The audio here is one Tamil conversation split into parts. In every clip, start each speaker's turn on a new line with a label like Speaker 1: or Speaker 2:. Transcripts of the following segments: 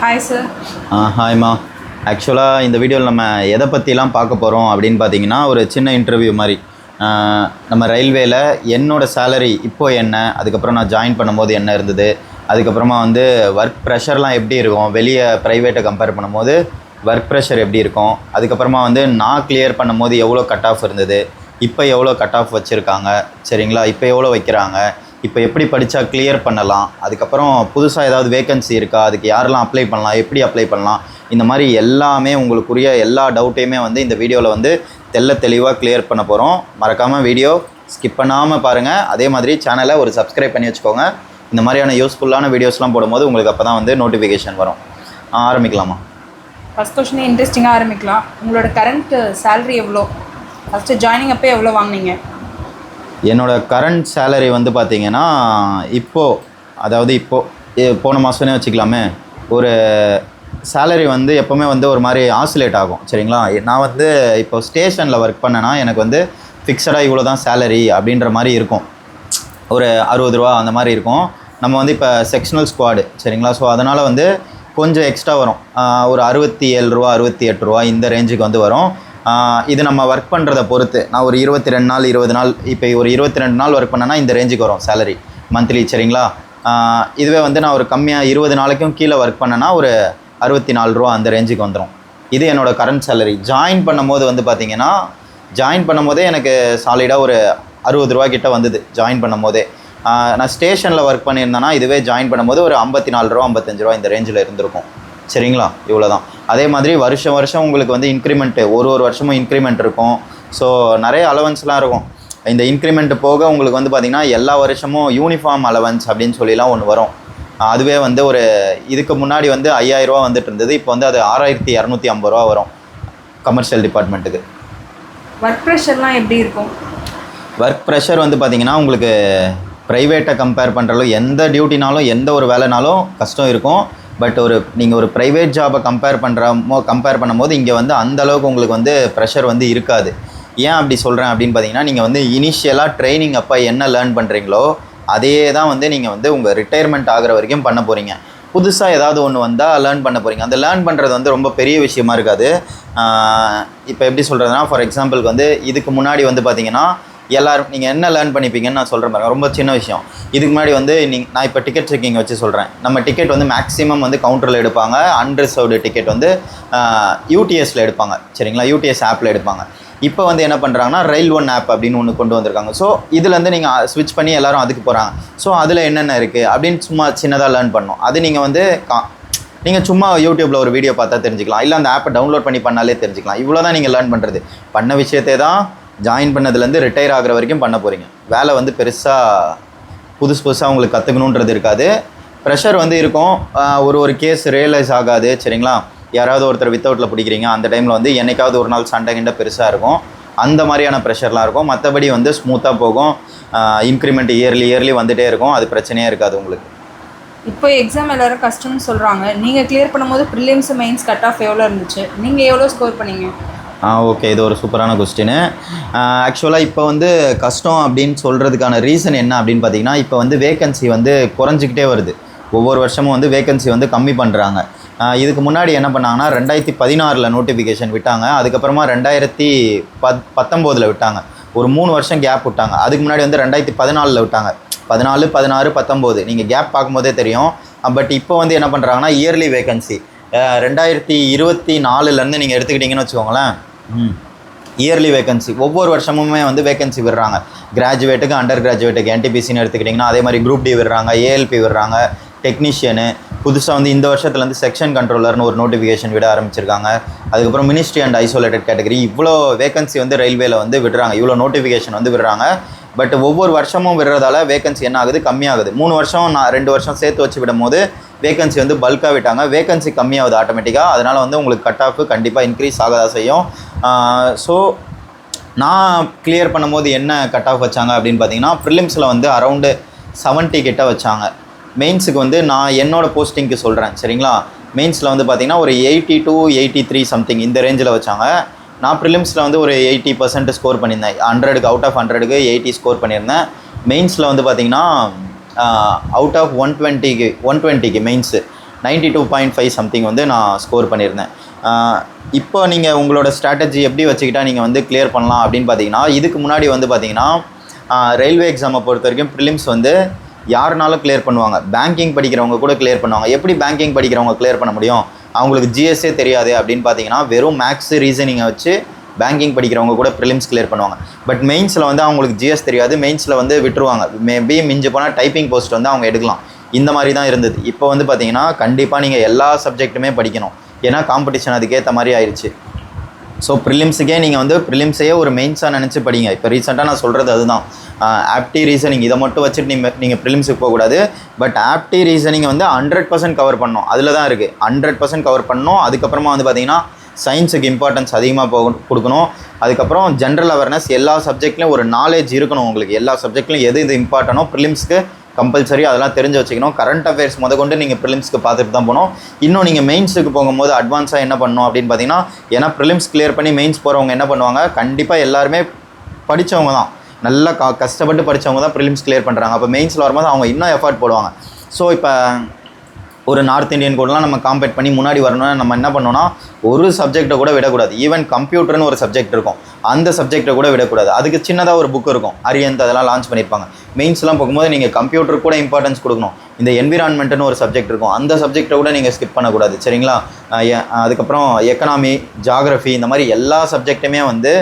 Speaker 1: Hi sir.
Speaker 2: ஹாய்மா. ஆக்சுவலாக இந்த வீடியோவில் நம்ம எதை பற்றிலாம் பார்க்க போகிறோம் அப்படின்னு பார்த்தீங்கன்னா, ஒரு சின்ன இன்டர்வியூ மாதிரி. நம்ம ரயில்வேயில் என்னோடய சேலரி இப்போது என்ன, அதுக்கப்புறம் நான் ஜாயின் பண்ணும்போது என்ன இருந்தது, அதுக்கப்புறமா வந்து ஒர்க் ப்ரெஷர்லாம் எப்படி இருக்கும், வெளியே ப்ரைவேட்டை கம்பேர் பண்ணும்போது ஒர்க் ப்ரெஷர் எப்படி இருக்கும், அதுக்கப்புறமா வந்து நான் கிளியர் பண்ணும்போது எவ்வளோ கட் ஆஃப் இருந்தது, இப்போ எவ்வளோ கட் ஆஃப் வச்சுருக்காங்க, சரிங்களா, இப்போ எவ்வளோ வைக்கிறாங்க, இப்போ எப்படி படித்தா கிளியர் பண்ணலாம், அதுக்கப்புறம் புதுசாக ஏதாவது வேக்கன்சி இருக்கா, அதுக்கு யாரெல்லாம் அப்ளை பண்ணலாம், எப்படி அப்ளை பண்ணலாம், இந்த மாதிரி எல்லாமே உங்களுக்குரிய எல்லா டவுட்டையுமே வந்து இந்த வீடியோவில் வந்து தெளிவாக கிளியர் பண்ண போகிறோம். மறக்காமல் வீடியோ ஸ்கிப் பண்ணாமல் பாருங்கள். அதே மாதிரி சேனலை ஒரு சப்ஸ்கிரைப் பண்ணி வச்சுக்கோங்க. இந்த மாதிரியான யூஸ்ஃபுல்லான வீடியோஸ்லாம் போடும்போது உங்களுக்கு அப்போ தான் வந்து நோட்டிஃபிகேஷன் வரும். ஆரம்பிக்கலாமா?
Speaker 1: ஃபஸ்ட் கொஸ்டினே இன்ட்ரெஸ்டிங்காக ஆரம்பிக்கலாம். உங்களோட கரண்ட் சேலரி எவ்வளோ? ஃபஸ்ட்டு ஜாயினிங் அப்போ எவ்வளோ வாங்கினீங்க?
Speaker 2: என்னோடய கரண்ட் சேலரி வந்து பார்த்திங்கன்னா இப்போது போன மாதம்னே வச்சுக்கலாமே, ஒரு சேலரி வந்து எப்போவுமே வந்து ஒரு மாதிரி ஆசிலேட் ஆகும், சரிங்களா. நான் வந்து இப்போ ஸ்டேஷனில் ஒர்க் பண்ணேன்னா எனக்கு வந்து ஃபிக்ஸடாக இவ்வளோ தான் சேலரி அப்படின்ற மாதிரி இருக்கும். ஒரு 60 ரூபா அந்த மாதிரி இருக்கும். நம்ம வந்து இப்போ செக்ஷனல் ஸ்குவாடு, சரிங்களா. ஸோ அதனால் வந்து கொஞ்சம் எக்ஸ்ட்ரா வரும். ஒரு 67 ரூபா 68 ரூபா இந்த ரேஞ்சுக்கு வந்து வரும். இது நம்ம ஒர்க் பண்ணுறதை பொறுத்து. நான் ஒரு 22 நாள் 20 நாள், இப்போ ஒரு 22 நாள் ஒர்க் பண்ணேன்னா இந்த ரேஞ்சுக்கு வரும் சேலரி மந்த்லி, சரிங்களா. இதுவே வந்து நான் ஒரு கம்மியாக 20 நாளைக்கும் கீழே ஒர்க் பண்ணேன்னா ஒரு 64 ரூபா அந்த ரேஞ்சுக்கு வந்துடும். இது என்னோடய கரண்ட் சேலரி. ஜாயின் பண்ணும்போது வந்து பார்த்திங்கன்னா, ஜாயின் பண்ணும்போதே எனக்கு சாலிடாக ஒரு 60 ரூபா கிட்ட வந்தது ஜாயின் பண்ணும்போதே. நான் ஸ்டேஷனில் ஒர்க் பண்ணியிருந்தேன்னா இதுவே ஜாயின் பண்ணும்போது ஒரு 54 ரூபா 55 ரூபா இந்த ரேஞ்சில் இருந்திருக்கும், சரிங்களா. இவ்வளோ தான். அதே மாதிரி வருஷம் உங்களுக்கு வந்து இன்க்ரிமெண்ட்டு ஒரு வருஷமும் இன்க்ரிமெண்ட் இருக்கும். ஸோ நிறைய அலவன்ஸ்லாம் இருக்கும். இந்த இன்க்ரிமெண்ட் போக உங்களுக்கு வந்து பார்த்திங்கன்னா எல்லா வருஷமும் யூனிஃபார்ம் அலவன்ஸ் அப்படின்னு சொல்லிலாம் ஒன்று வரும். அதுவே வந்து ஒரு இதுக்கு முன்னாடி வந்து 5000 ரூபா வந்துட்டு இருந்தது. இப்போ வந்து அது 6250 ரூபா வரும் கமர்ஷியல் டிபார்ட்மெண்ட்டுக்கு.
Speaker 1: ஒர்க் ப்ரெஷர்லாம் எப்படி இருக்கும்?
Speaker 2: ஒர்க் ப்ரெஷர் வந்து பார்த்திங்கன்னா உங்களுக்கு ப்ரைவேட்டை கம்பேர் பண்ணுறளவு எந்த டியூட்டினாலும் எந்த ஒரு வேலைனாலும் கஷ்டம் இருக்கும். பட் நீங்கள் ஒரு ப்ரைவேட் ஜாபை கம்பேர் பண்ணும்போது இங்கே வந்து அந்தளவுக்கு உங்களுக்கு வந்து ப்ரெஷர் வந்து இருக்காது. ஏன் அப்படி சொல்கிறேன் அப்படின்னு பார்த்தீங்கன்னா, நீங்கள் வந்து இனிஷியலாக ட்ரைனிங் அப்போ என்ன லேர்ன் பண்ணுறீங்களோ அதே தான் வந்து நீங்கள் வந்து உங்கள் ரிட்டையர்மெண்ட் ஆகிற வரைக்கும் பண்ண போகிறீங்க. புதுசாக ஏதாவது ஒன்று வந்தால் லேர்ன் பண்ண போகிறீங்க. அந்த லேர்ன் பண்ணுறது வந்து ரொம்ப பெரிய விஷயமா இருக்காது. இப்போ எப்படி சொல்கிறதுனா, ஃபார் எக்ஸாம்பிளுக்கு வந்து இதுக்கு முன்னாடி வந்து பார்த்தீங்கன்னா எல்லோரும் நீங்கள் என்ன லேர்ன் பண்ணிப்பீங்கன்னு நான் சொல்கிறேன் பாருங்கள். ரொம்ப சின்ன விஷயம். இதுக்கு முன்னாடி வந்து நான் இப்போ டிக்கெட் செக்கிங் வச்சு சொல்கிறேன். நம்ம டிக்கெட் வந்து மேக்ஸிமம் வந்து கவுண்டரில் எடுப்பாங்க. அன்ரிசர்வ்டு டிக்கெட் வந்து யூடிஎஸில் எடுப்பாங்க, சரிங்களா. யூடிஎஸ் ஆப்பில் எடுப்பாங்க. இப்போ வந்து என்ன பண்ணுறாங்கன்னா ரயில் ஒன் ஆப் அப்படின்னு ஒன்று கொண்டு வந்திருக்காங்க. ஸோ இதுலேருந்து நீங்கள் ஸ்விட்ச் பண்ணி எல்லோரும் அதுக்கு போகிறாங்க. ஸோ அதில் என்னென்ன இருக்குது அப்படின்னு சும்மா சின்னதாக லேர்ன் பண்ணணும். அது நீங்கள் வந்து நீங்கள் சும்மா யூடியூப்பில் ஒரு வீடியோ பார்த்தா தெரிஞ்சுக்கலாம், இல்லை அந்த ஆப்பை டவுன்லோட் பண்ணி பண்ணாலே தெரிஞ்சுக்கலாம். இவ்வளோ தான் நீங்கள் லேர்ன் பண்ணுறது. பண்ண விஷயத்தை தான் ஜாயின் பண்ணதுலேருந்து ரிட்டையர் ஆகிற வரைக்கும் பண்ண போகிறீங்க. வேலை வந்து பெருசாக புதுசாக உங்களுக்கு கற்றுக்கணுன்றது இருக்காது. ப்ரெஷர் வந்து இருக்கும். ஒரு கேஸ் ரியலைஸ் ஆகாது, சரிங்களா. யாராவது ஒருத்தர் வித்தவுட்டில் பிடிக்கிறீங்க, அந்த டைமில் வந்து என்னைக்காவது ஒரு நாள் சண்டை கிண்ட பெருசாக இருக்கும். அந்த மாதிரியான ப்ரெஷர்லாம் இருக்கும். மற்றபடி வந்து ஸ்மூத்தாக போகும். இன்க்ரிமெண்ட் இயர்லி வந்துகிட்டே இருக்கும். அது பிரச்சனையே இருக்காது உங்களுக்கு.
Speaker 1: இப்போ எக்ஸாம் எல்லோரும் கஷ்டம்னு சொல்கிறாங்க. நீங்கள் கிளியர் பண்ணும்போது ப்ரிலிம்ஸ் மெயின்ஸ் கட் ஆஃப் எவ்வளோ இருந்துச்சு? நீங்கள் எவ்வளோ ஸ்கோர் பண்ணீங்க?
Speaker 2: ஓகே, இது ஒரு சூப்பரான கொஸ்டின். ஆக்சுவலாக இப்போ வந்து கஷ்டம் அப்படின்னு சொல்கிறதுக்கான ரீசன் என்ன அப்படின்னு பார்த்தீங்கன்னா, இப்போ வந்து வேக்கன்சி வந்து குறைஞ்சிக்கிட்டே வருது. ஒவ்வொரு வருஷமும் வந்து வேக்கன்சி வந்து கம்மி பண்ணுறாங்க. இதுக்கு முன்னாடி என்ன பண்ணாங்கன்னா 2016 நோட்டிஃபிகேஷன் விட்டாங்க. அதுக்கப்புறமா 2019 விட்டாங்க. ஒரு 3 வருஷம் கேப் விட்டாங்க. அதுக்கு முன்னாடி வந்து 2014 விட்டாங்க. 14, 16, 19 நீங்கள் கேப் பார்க்கும்போதே தெரியும். பட் இப்போ வந்து என்ன பண்ணுறாங்கன்னா இயர்லி வேக்கன்சி 2024 நீங்கள் எடுத்துக்கிட்டிங்கன்னு வச்சுக்கோங்களேன், இயர்லி வேக்கன்சி ஒவ்வொரு வருஷமுமே வந்து வேக்கன்சி விடுறாங்க. கிராஜுவேட்டுக்கு அண்டர் கிராஜுவேட்டுக்கு என்டிபிசின்னு எடுத்துக்கிட்டிங்கன்னா அதே மாதிரி குரூப் டி விடுறாங்க, ஏஎல்பி விடுறாங்க, டெக்னீஷியனு. புதுசாக வந்து இந்த வருஷத்துலேருந்து செக்ஷன் கண்ட்ரோலர்னு ஒரு நோட்டிஃபிகேஷன் விட ஆரம்பிச்சிருக்காங்க. அதுக்கப்புறம் மினிஸ்ட்ரி அண்ட் ஐசோலேட்டட் கேட்டகரி. இவ்வளோ வேக்கன்சி வந்து ரயில்வேல வந்து விடுறாங்க, இவ்வளோ நோட்டிஃபிகேஷன் வந்து விடுறாங்க. பட் ஒவ்வொரு வருஷமும் விடுறதால வேக்கன்சி என்ன ஆகுது, கம்மியாகுது. 3 வருஷம் 2 வருஷம் சேர்த்து வச்சு விடும் போது வேக்கன்சி வந்து பல்காக விட்டாங்க. வேக்கன்சி கம்மியாகுது ஆட்டோமேட்டிக்காக. அதனால் வந்து உங்களுக்கு கட் ஆஃப் கண்டிப்பாக இன்க்ரீஸ் ஆகதான் செய்யும். ஸோ நான் கிளியர் பண்ணும்போது என்ன கட் ஆஃப் வச்சாங்க அப்படின்னு பார்த்தீங்கன்னா, ப்ரிலிம்ஸில் வந்து அரௌண்டு 70 கிட்ட வச்சாங்க. மெயின்ஸுக்கு வந்து நான் என்னோடய போஸ்டிங்க்கு சொல்கிறேன், சரிங்களா. மெயின்ஸில் வந்து பார்த்திங்கன்னா ஒரு 80 to 83 சம்திங் இந்த ரேஞ்சில் வச்சாங்க. நான் ப்ரிலிம்ஸில் வந்து ஒரு 80% ஸ்கோர் பண்ணியிருந்தேன். 100க்கு அவுட் ஆஃப் 100க்கு 80 ஸ்கோர் பண்ணியிருந்தேன். மெயின்ஸில் வந்து பார்த்திங்கன்னா அவுட் ஆஃப் 120க்கு மெயின்ஸு 92.5 சம்திங் வந்து நான் ஸ்கோர் பண்ணியிருந்தேன். இப்போ நீங்கள் உங்களோட ஸ்ட்ராட்டஜி எப்படி வச்சுக்கிட்டா நீங்கள் வந்து கிளியர் பண்ணலாம் அப்படின்னு பார்த்தீங்கன்னா, இதுக்கு முன்னாடி வந்து பார்த்தீங்கன்னா ரயில்வே எக்ஸாமை பொறுத்த வரைக்கும் ப்ரிலிம்ஸ் வந்து யாருனாலும் கிளியர் பண்ணுவாங்க. பேங்கிங் படிக்கிறவங்க கூட கிளியர் பண்ணுவாங்க. எப்படி பேங்கிங் படிக்கிறவங்க கிளியர் பண்ண முடியும்? அவங்களுக்கு ஜிஎஸ்ஸே தெரியாது அப்படின்னு பார்த்தீங்கன்னா வெறும் மேக்ஸ் ரீசனிங்கை வச்சு பேங்கிங் படிக்கிறவங்க கூட ப்ரிலிம்ஸ் கிளியர் பண்ணுவாங்க. பட் மெயின்ஸில் வந்து அவங்களுக்கு ஜிஎஸ் தெரியாது, மெயின்ஸில் வந்து விட்டுருவாங்க. மேபி மிஞ்சி போனால் டைப்பிங் போஸ்ட் வந்து அவங்க எடுக்கலாம். இந்த மாதிரி தான் இருந்தது. இப்போ வந்து பார்த்தீங்கன்னா கண்டிப்பாக நீங்கள் எல்லா சப்ஜெக்ட்டுமே படிக்கணும். ஏன்னா காம்படிஷன் அதுக்கேற்ற மாதிரி ஆயிடுச்சு. ஸோ ப்ரிலிம்ஸுக்கே நீங்கள் வந்து ப்ரிலிம்ஸையே ஒரு மெயின்ஸாக நினச்சி படிங்க. இப்போ ரீசெண்டாக நான் சொல்கிறது அதுதான். ஆப்டி ரீசனிங் இதை மட்டும் வச்சுட்டு நீங்கள் ப்ரிலிம்ஸுக்கு போகக்கூடாது. பட் ஆப்டி ரீசனிங் வந்து 100% கவர் பண்ணணும். அதில் தான் இருக்குது. 100% கவர் பண்ணணும். அதுக்கப்புறமா வந்து பார்த்திங்கன்னா சயின்ஸுக்கு இம்பார்ட்டன்ஸ் அதிகமாக கொடுக்கணும். அதுக்கப்புறம் ஜென்ரல் அவேர்னஸ், எல்லா சப்ஜெக்ட்லையும் ஒரு நாலேஜ் இருக்கணும் உங்களுக்கு. எல்லா சப்ஜெக்ட்லையும் எது இம்பார்ட்டனோ ப்ரிலிம்ஸ்க்கு கம்பல்சரி அதெல்லாம் தெரிஞ்சு வச்சுக்கணும். கரண்ட் அஃபேர்ஸ் கொண்டு நீங்கள் ப்ரிலிம்ஸ்க்கு பார்த்துட்டு தான் போகணும். இன்னும் நீங்கள் மெயின்ஸுக்கு போகும்போது அட்வான்ஸாக என்ன பண்ணணும் அப்படின்னு பார்த்தீங்கன்னா, ஏன்னா ப்ரிலிம்ஸ் கிளியர் பண்ணி மெயின்ஸ் போகிறவங்க என்ன பண்ணுவாங்க, கண்டிப்பாக எல்லாருமே படித்தவங்க தான், நல்லா கஷ்டப்பட்டு படித்தவங்க தான் ப்ரிலிம்ஸ் கிளியர் பண்ணுறாங்க. அப்போ மெயின்ஸில் வரும்போது அவங்க இன்னும் எஃபர்ட் போடுவாங்க. ஸோ இப்போ ஒரு நார்த் இந்தியன் கூடலாம் நம்ம காம்பேட் பண்ணி முன்னாடி வரணும்னா நம்ம என்ன பண்ணோன்னா, ஒரு சப்ஜெக்டை கூட விடக்கூடாது. ஈவன் கம்ப்யூட்டர்னு ஒரு சப்ஜெக்ட் இருக்கும், அந்த சப்ஜெக்டை கூட விடக்கூடாது. அதுக்கு சின்னதாக ஒரு புக் இருக்கும், அரியந்த், அதெல்லாம் லான்ச் பண்ணியிருப்பாங்க. மெயின்ஸ்லாம் போகும்போது நீங்கள் கம்ப்யூட்டர் கூட இம்பார்ட்டன்ஸ் கொடுக்கணும். இந்த என்விரான்மெண்ட்டுன்னு ஒரு சப்ஜெக்ட் இருக்கும், அந்த சப்ஜெக்டை கூட நீங்கள் ஸ்கிப் பண்ணக்கூடாது. சரிங்களா? அதுக்கப்புறம் எக்கனாமி, ஜாகிரஃபி, இந்த மாதிரி எல்லா சப்ஜெக்ட்டுமே வந்து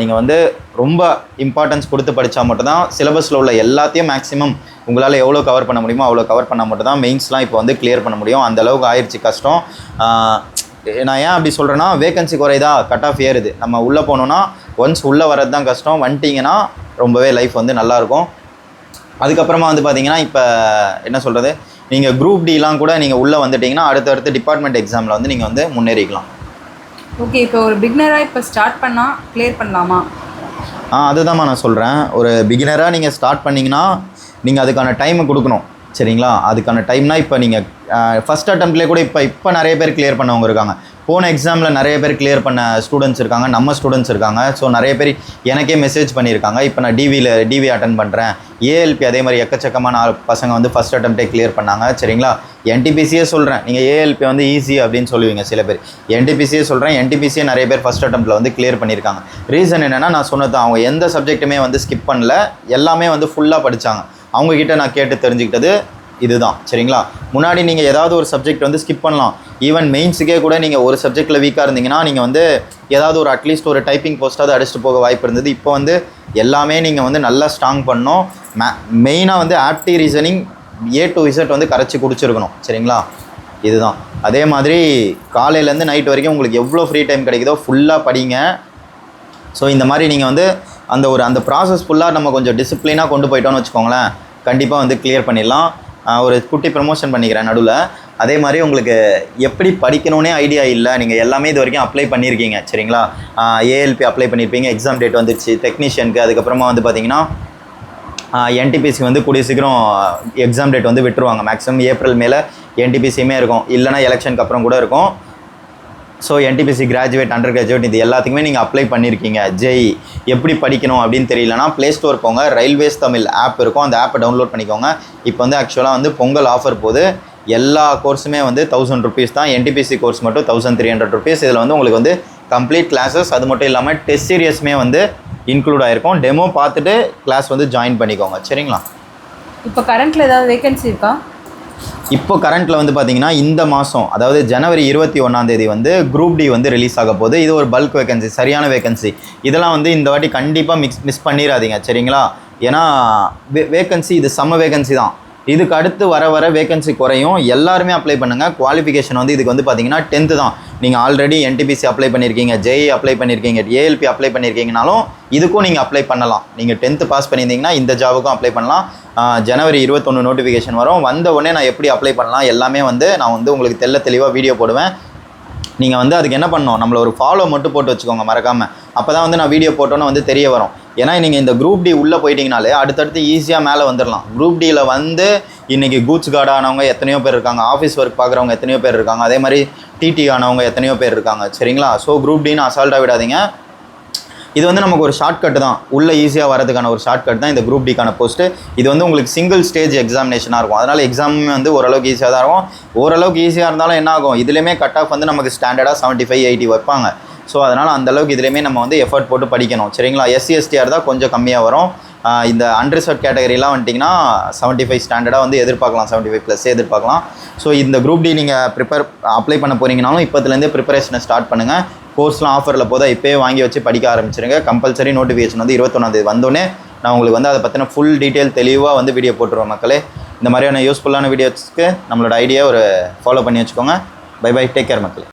Speaker 2: நீங்கள் வந்து ரொம்ப இம்பார்ட்டன்ஸ் கொடுத்து படித்தா மட்டும்தான் சிலபஸில் உள்ள எல்லாத்தையும் மேக்ஸிமம் உங்களால் எவ்வளோ கவர் பண்ண முடியுமோ அவ்வளோ கவர் பண்ணால் மட்டும்தான் மெயின்ஸ்லாம் இப்போ வந்து கிளியர் பண்ண முடியும். அந்தளவுக்கு ஆயிடுச்சு கஷ்டம். நான் ஏன் அப்படி சொல்கிறேன்னா, வேகன்சி குறையுதா, கட் ஆஃப் ஏறுது. நம்ம உள்ளே போனோன்னா ஒன்ஸ் உள்ளே வர்றது தான் கஷ்டம். வந்துட்டிங்கன்னா ரொம்பவே லைஃப் வந்து நல்லாயிருக்கும். அதுக்கப்புறமா வந்து பார்த்திங்கன்னா, இப்போ என்ன சொல்கிறது, நீங்கள் குரூப் டிலாம் கூட நீங்கள் உள்ளே வந்துட்டிங்கன்னா அடுத்தடுத்து டிபார்ட்மெண்ட் எக்ஸாமில் வந்து நீங்கள் வந்து முன்னேறிக்கலாம்.
Speaker 1: ஓகே, இப்போ ஒரு பிகினராக இப்போ ஸ்டார்ட் பண்ணால் கிளியர் பண்ணலாமா?
Speaker 2: அதுதான்மா நான் சொல்கிறேன். ஒரு பிகினராக நீங்கள் ஸ்டார்ட் பண்ணிங்கன்னா நீங்கள் அதுக்கான டைமை கொடுக்கணும். சரிங்களா? அதுக்கான டைம்னா இப்போ நீங்கள் ஃபஸ்ட் அட்டெம்ப்ட்லேயே கூட இப்போ நிறைய பேர் கிளியர் பண்ணவங்க இருக்காங்க. போன எக்ஸாமில் நிறைய பேர் கிளியர் பண்ண ஸ்டூடெண்ட்ஸ் இருக்காங்க, நம்ம ஸ்டூடெண்ட்ஸ் இருக்காங்க. ஸோ நிறைய பேர் எனக்கே மெசேஜ் பண்ணியிருக்காங்க, இப்போ நான் டிவி அட்டன் பண்ணுறேன். ஏஎல்பி அதே மாதிரி எக்கச்சக்கமான பசங்க வந்து ஃபஸ்ட் அட்டெம்ப்டே கிளியர் பண்ணாங்க. சரிங்களா? என்டிபிசியே சொல்கிறேன், நீங்கள் ஏஎல்பி வந்து ஈஸி அப்படின்னு சொல்லுவீங்க சில பேர். என்டிபிசியே சொல்கிறேன், என்டிபிசியே நிறைய பேர் ஃபஸ்ட் அட்டெம்ப்ட்டில் வந்து கிளியர் பண்ணியிருக்காங்க. ரீசன் என்னென்னா, நான் சொன்னது அவங்க எந்த சப்ஜெக்ட்டுமே வந்து ஸ்கிப் பண்ணல, எல்லாமே வந்து ஃபுல்லாக படித்தாங்க. அவங்கக்கிட்ட நான் கேட்டு தெரிஞ்சுக்கிட்டது இதுதான். சரிங்களா? முன்னாடி நீங்கள் ஏதாவது ஒரு சப்ஜெக்ட் வந்து ஸ்கிப் பண்ணலாம். ஈவன் மெயின்ஸுக்கே கூட நீங்கள் ஒரு சப்ஜெக்ட்டில் வீக்காக இருந்தீங்கன்னா நீங்கள் வந்து ஏதாவது ஒரு அட்லீஸ்ட் ஒரு டைப்பிங் போஸ்ட்டாவது அடிச்சுட்டு போக வாய்ப்பு இருந்தது. இப்போ வந்து எல்லாமே நீங்கள் வந்து நல்லா ஸ்ட்ராங் பண்ணணும். மெயினாக வந்து ஆப்டி ரீசனிங் A to Z வந்து கரைச்சி குடிச்சிருக்கணும். சரிங்களா? இதுதான். அதே மாதிரி காலையிலேருந்து நைட் வரைக்கும் உங்களுக்கு எவ்வளோ ஃப்ரீ டைம் கிடைக்குதோ ஃபுல்லாக படிங்க. ஸோ இந்த மாதிரி நீங்கள் வந்து அந்த ப்ராசஸ் ஃபுல்லாக நம்ம கொஞ்சம் டிசிப்ளினாக கொண்டு போயிட்டோன்னு வச்சுக்கோங்களேன், கண்டிப்பாக வந்து கிளியர் பண்ணிடலாம். ஒரு குட்டி ப்ரமோஷன் பண்ணிக்கிறேன் நடுவில். அதே மாதிரி உங்களுக்கு எப்படி படிக்கணுன்னே ஐடியா இல்லை, நீங்கள் எல்லாமே இது வரைக்கும் அப்ளை பண்ணியிருக்கீங்க. சரிங்களா? ஏஎல்பி அப்ளை பண்ணியிருப்பீங்க, எக்ஸாம் டேட் வந்துடுச்சு டெக்னீஷியனுக்கு. அதுக்கப்புறமா வந்து பார்த்திங்கன்னா என்டிபிசி வந்து கூடிய சீக்கிரம் எக்ஸாம் டேட் வந்து விட்டுருவாங்க. மேக்ஸிமம் ஏப்ரல் மேலே என்டிபிசியுமே இருக்கும், இல்லைனா எலெக்ஷனுக்கு அப்புறம் கூட இருக்கும். So NTPC graduate, under graduate இது எல்லாத்துக்குமே நீங்கள் அப்ளை பண்ணியிருக்கீங்க. ஜெய் எப்படி படிக்கணும் அப்படின்னு தெரியலனா ப்ளே ஸ்டோர் போங்க, ரயில்வேஸ் தமிழ் ஆப் இருக்கும், அந்த ஆப்பை டவுன்லோட் பண்ணிக்கோங்க. இப்போ வந்து ஆக்சுவலாக வந்து பொங்கல் ஆஃபர் போது எல்லா கோர்ஸுமே வந்து 1000 rupees தான். என்டிபிசி கோர்ஸ் மட்டும் 1300 rupees. இதில் வந்து உங்களுக்கு வந்து கம்ப்ளீட் கிளாஸஸ், அது மட்டும் இல்லாமல் டெஸ்ட் சீரியஸுமே வந்து இன்க்ளூட் ஆகிருக்கும். டெமோ பார்த்துட்டு கிளாஸ் வந்து ஜாயின் பண்ணிக்கோங்க. சரிங்களா?
Speaker 1: இப்போ கரண்ட்டில் ஏதாவது வேகன்சி இருக்கா?
Speaker 2: இப்போ கரண்ட்டில் வந்து பார்த்திங்கன்னா இந்த மாதம், அதாவது ஜனவரி 21 வந்து குரூப் டி வந்து ரிலீஸ் ஆக போகுது. இது ஒரு பல்க் வேகன்சி, சரியான வேகன்சி. இதெல்லாம் வந்து இந்த வாட்டி கண்டிப்பாக மிஸ் பண்ணிடாதீங்க. சரிங்களா? ஏன்னா வேகன்சி இது செம்ம வேகன்சி தான். இதுக்கு அடுத்து வர வேகன்சி குறையும். எல்லாருமே அப்ளை பண்ணுங்கள். குவாலிஃபிகேஷன் வந்து இதுக்கு வந்து பார்த்திங்கன்னா 10th தான். நீங்கள் ஆல்ரெடி என்டிபிசி அப்ளை பண்ணியிருக்கீங்க, ஜேஇ அப்ளை பண்ணியிருக்கீங்க, ஏஎல்பி அப்ளை பண்ணியிருக்கீங்கனாலும் இதுக்கும் நீங்கள் அப்ளை பண்ணலாம். நீங்கள் 10th பாஸ் பண்ணியிருந்தீங்கன்னா இந்த ஜாபுக்கும் அப்ளை பண்ணலாம். ஜனவரி 21 நோட்டிஃபிகேஷன் வரும். வந்த உடனே நான் எப்படி அப்ளை பண்ணலாம் எல்லாமே வந்து நான் வந்து உங்களுக்கு தெளிவாக வீடியோ போடுவேன். நீங்கள் வந்து அதுக்கு என்ன பண்ணணும், நம்மளை ஒரு ஃபாலோ மட்டும் போட்டு வச்சுக்கோங்க மறக்காமல். அப்போ தான் வந்து நான் வீடியோ போட்டோன்னு வந்து தெரிய வரும். ஏன்னா நீங்கள் இந்த குரூப் டி உள்ளே போயிட்டீங்கனாலே அடுத்தடுத்து ஈஸியாக மேலே வந்துடலாம். குரூப் டியில் வந்து இன்றைக்கி கூட்ஸ் கார்டு ஆனவங்க எத்தனையோ பேர் இருக்காங்க, ஆஃபீஸ் ஒர்க் பார்க்குறவங்க எத்தனையோ பேர் இருக்காங்க, அதே மாதிரி டிடி ஆனவங்க எத்தனையோ பேர் இருக்காங்க. சரிங்களா? ஸோ குரூப் டின்னு அசால்ட்டாக விடாதீங்க. இது வந்து நமக்கு ஒரு ஷார்ட்கட் தான், உள்ள ஈஸியாக வரதுக்கான ஒரு ஷார்ட்கட் தான் இந்த குரூப் டிக்கான போஸ்ட்டு. இது வந்து உங்களுக்கு சிங்கிள் ஸ்டேஜ் எக்ஸாமினேஷனாக இருக்கும். அதனால் எக்ஸாமுமே வந்து ஓரளவுக்கு ஈஸியாக தான் இருக்கும். ஓரளவுக்கு ஈஸியாக இருந்தாலும் என்ன ஆகும், இதுலேயுமே கட் ஆஃப் வந்து நமக்கு ஸ்டாண்டர்டாக 75-80 வைப்பாங்க. ஸோ அதனால் அந்தளவுக்கு இதுலேயுமே நம்ம வந்து எஃபர்ட் போட்டு படிக்கணும். சரிங்களா? SC ST இருந்தால் கொஞ்சம் கம்மியாக வரும். இந்த அன்ரிசர்வ் கேட்டகரிலாம் வந்துட்டிங்கன்னா 75 ஸ்டாண்டர்டாக வந்து எதிர்பார்க்கலாம், 75+ எதிர்பார்க்கலாம். ஸோ இந்த குரூப் டி நீங்கள் அப்ளை பண்ண போகிறீங்கனாலும் இப்போத்துலேருந்தே ப்ரிப்பரேஷனை ஸ்டார்ட் பண்ணுங்கள். கோர்ஸ்லாம் ஆஃபரில் போதா இப்போயே வாங்கி வச்சு படிக்க ஆரம்பிச்சிருங்க. கம்பல்சரி நோட்டிஃபிகேஷன் வந்து 21ஆம் தேதி வந்தோடனே நான் உங்களுக்கு வந்து அதை பற்றின ஃபுல் டீட்டெயில் தெளிவாக வந்து வீடியோ போட்டுருவேன் மக்களே. இந்த மாதிரியான யூஸ்ஃபுல்லான வீடியோஸ்க்கு நம்மளோட ஐடியா ஒரு ஃபாலோ பண்ணி வச்சுக்கோங்க. பை பை, டேக் கேர் மக்களே.